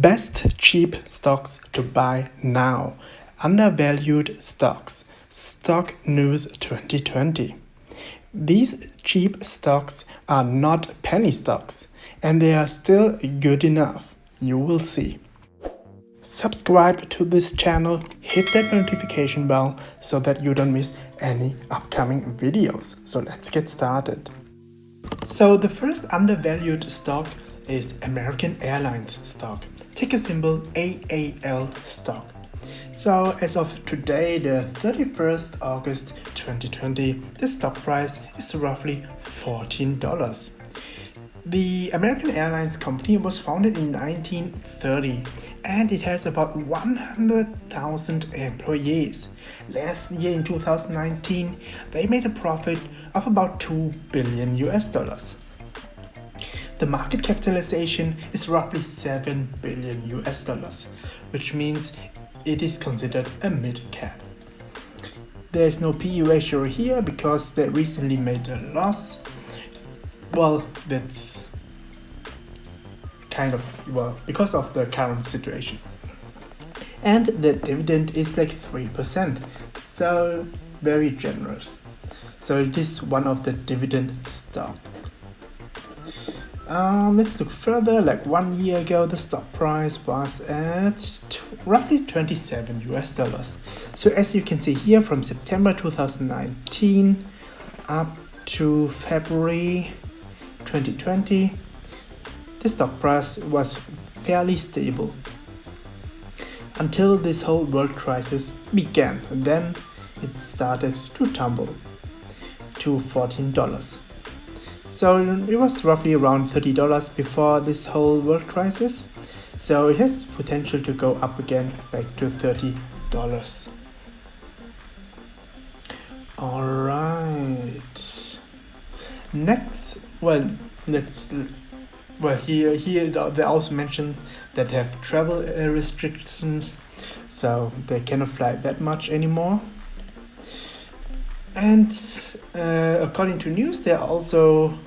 Best cheap stocks to buy now. Undervalued stocks. Stock News 2020. These cheap stocks are not penny stocks, and they are still good enough. You will see. Subscribe to this channel, hit that notification bell so that you don't miss any upcoming videos. So let's get started. So the first undervalued stock is American Airlines stock, ticker symbol AAL stock. So as of today, the 31st August 2020, the stock price is roughly $14. The American Airlines company was founded in 1930 and it has about 100,000 employees. Last year in 2019, they made a profit of about $2 billion. The market capitalization is roughly $7 billion, which means it is considered a mid-cap. There is no PE ratio here because they recently made a loss. Well, that's because of the current situation. And the dividend is like 3%, so very generous. So it is one of the dividend stocks. Let's look further. Like 1 year ago, the stock price was at roughly $27. So as you can see here, from September 2019 up to February 2020, the stock price was fairly stable until this whole world crisis began. And then it started to tumble to $14. So it was roughly around $30 before this whole world crisis. So it has potential to go up again back to $30. Alright. Next, here they also mentioned that they have travel restrictions, so they cannot fly that much anymore. And according to news, they also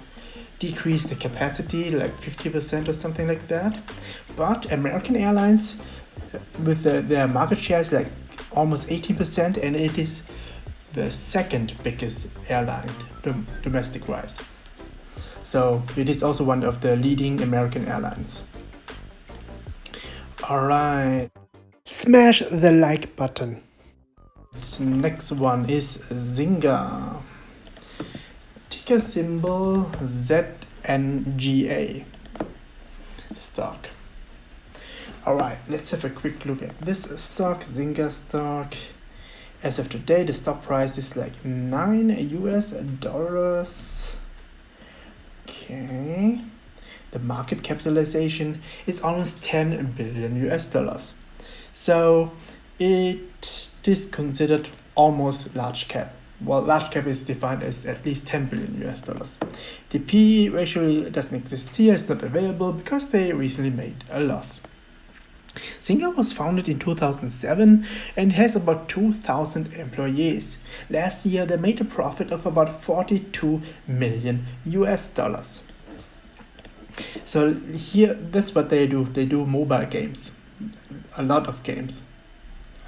decreased the capacity like 50% or something like that. But American Airlines, with their market share, is like almost 18%, and it is the second biggest airline domestic wise. So it is also one of the leading American airlines. Alright, smash the like button. Next one is Zynga, ticker symbol ZNGA stock. Alright, let's have a quick look at this stock, Zynga stock. As of today, the stock price is like $9. Okay, the market capitalization is almost $10 billion. So it is considered almost large cap. Well, large cap is defined as at least $10 billion. The PE ratio doesn't exist here, it's not available because they recently made a loss. Zynga was founded in 2007 and has about 2,000 employees. Last year they made a profit of about $42 million. So here, that's what they do. They do mobile games, a lot of games.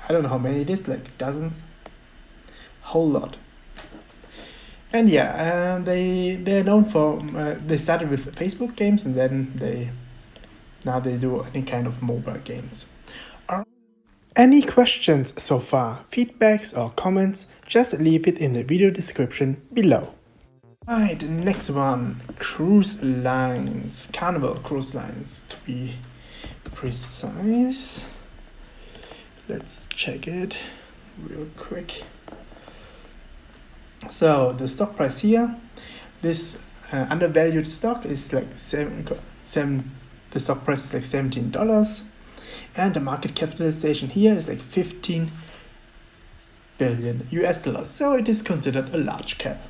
I don't know how many it is, like dozens, whole lot. And yeah, they're known for they started with Facebook games, and then now they do any kind of mobile games. Any questions so far, feedbacks or comments, just leave it in the video description below. Right, next one, cruise lines, Carnival Cruise Lines to be precise. Let's check it real quick. So the stock price here, this undervalued stock is like the stock price is like $17, and the market capitalization here is like $15 billion. So it is considered a large cap.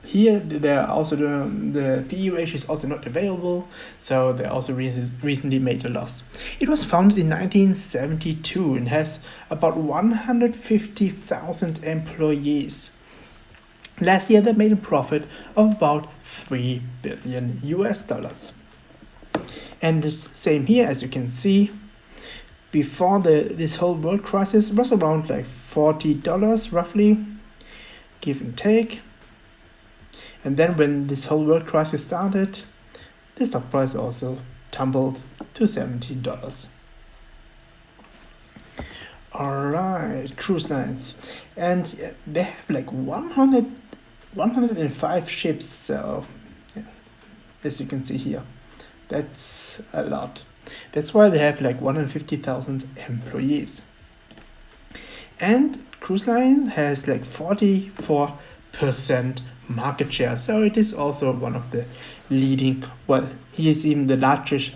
Here they are also the PE ratio is also not available, so they also recently made a loss. It was founded in 1972 and has about 150,000 employees. Last year they made a profit of about $3 billion. And the same here, as you can see, before this whole world crisis was around like $40 roughly, give and take. And then when this whole world crisis started, the stock price also tumbled to $17. Alright, cruise lines. And they have like 105 ships, so yeah, as you can see here, that's a lot. That's why they have like 150,000 employees. And cruise line has like 44% market share, so it is also one of the leading, well, he is even the largest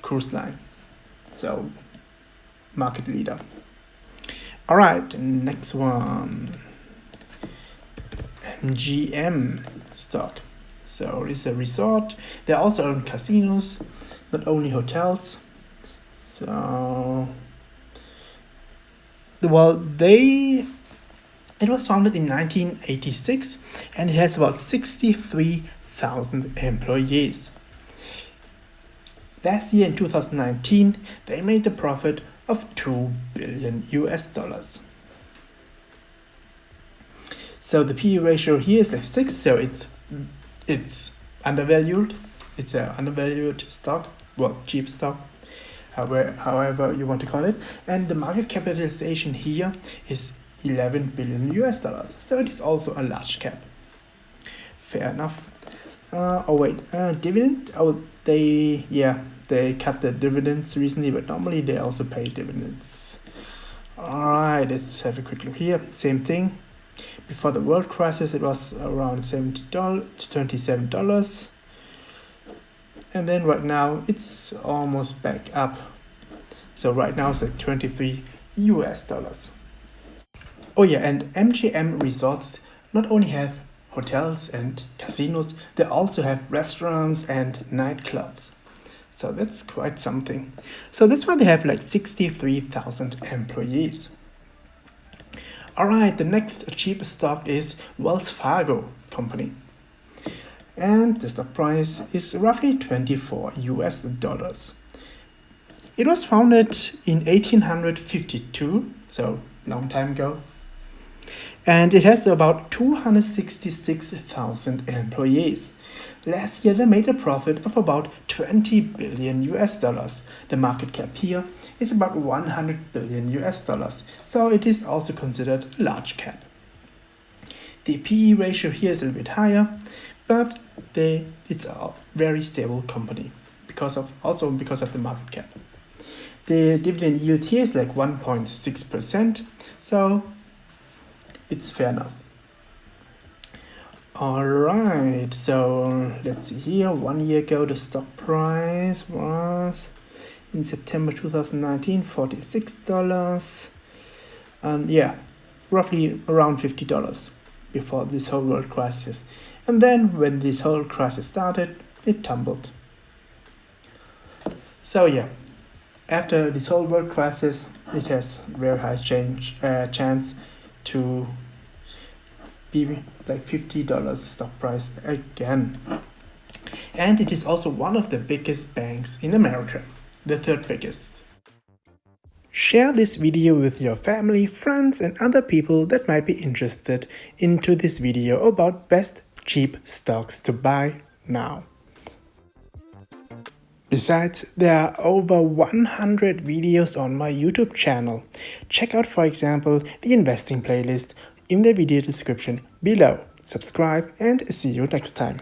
cruise line, so market leader. All right, next one, MGM stock. So it's a resort. They also own casinos, not only hotels. So, well, it was founded in 1986 and it has about 63,000 employees. Last year in 2019, they made a profit of $2 billion. So the PE ratio here is like 6, so it's undervalued. It's an undervalued stock, well, cheap stock, however you want to call it. And the market capitalization here is $11 billion. So it is also a large cap. Fair enough. Dividend. They cut the dividends recently, but normally they also pay dividends. Alright, let's have a quick look here. Same thing. Before the world crisis, it was around $70 to $27. And then right now, it's almost back up. So right now it's like $23. Oh yeah, and MGM Resorts not only have hotels and casinos, they also have restaurants and nightclubs. So that's quite something. So that's why they have like 63,000 employees. Alright, the next cheap stock is Wells Fargo company. And the stock price is roughly $24. It was founded in 1852, so long time ago. And it has about 266,000 employees. Last year they made a profit of about $20 billion. The market cap here is about $100 billion. So it is also considered a large cap. The PE ratio here is a little bit higher, but it's a very stable company because of the market cap. The dividend yield here is like 1.6%, so it's fair enough. Alright, so let's see here. 1 year ago the stock price was, in September 2019, $46. And yeah, roughly around $50 before this whole world crisis. And then when this whole crisis started, it tumbled. So yeah, after this whole world crisis, it has very high chance to be like $50 stock price again. And it is also one of the biggest banks in America, the third biggest. Share this video with your family, friends and other people that might be interested into this video about best cheap stocks to buy now. Besides, there are over 100 videos on my YouTube channel. Check out, for example, the investing playlist in the video description below. Subscribe and see you next time.